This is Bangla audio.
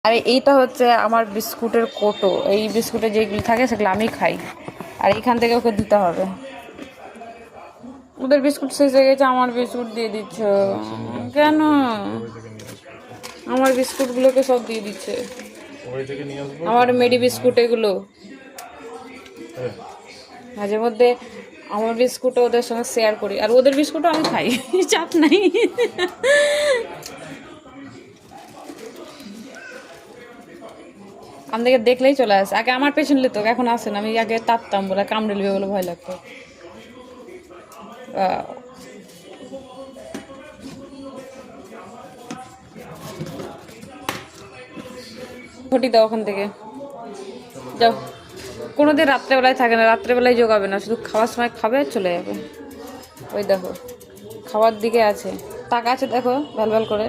আর এইটা হচ্ছে আমার বিস্কুটের কোটো, এই বিস্কুটে যেগুলো থাকে সেগুলো আমি খাই, আর এইখান থেকে ওকে দিতে হবে। ওদের বিস্কুট শেষ হয়ে গেছে, আমার বিস্কুট দিয়ে দিচ্ছ কেন? আমার বিস্কুটগুলোকে সব দিয়ে দিচ্ছে, আমার মেডি বিস্কুট এগুলো। মাঝে মধ্যে আমার বিস্কুটও ওদের সঙ্গে শেয়ার করি, আর ওদের বিস্কুটও আমি খাই, চাপ নাই। আমাদেরকে দেখলেই চলে আসে, আগে আমার পেছন লেতো, এখন আসে না। আমি আগে তাপতাম বলে, কামড়ে নেবে বলে ভয় লাগতো। ঘটি দাও ওখান থেকে, যাও। কোনোদিন রাত্রেবেলায় থাকে না, রাত্রেবেলায় জোগাবে না, শুধু খাওয়ার সময় খাবে আর চলে যাবে। ওই দেখো খাওয়ার দিকে আছে, টাকা আছে দেখো, ভাল ভাল করে।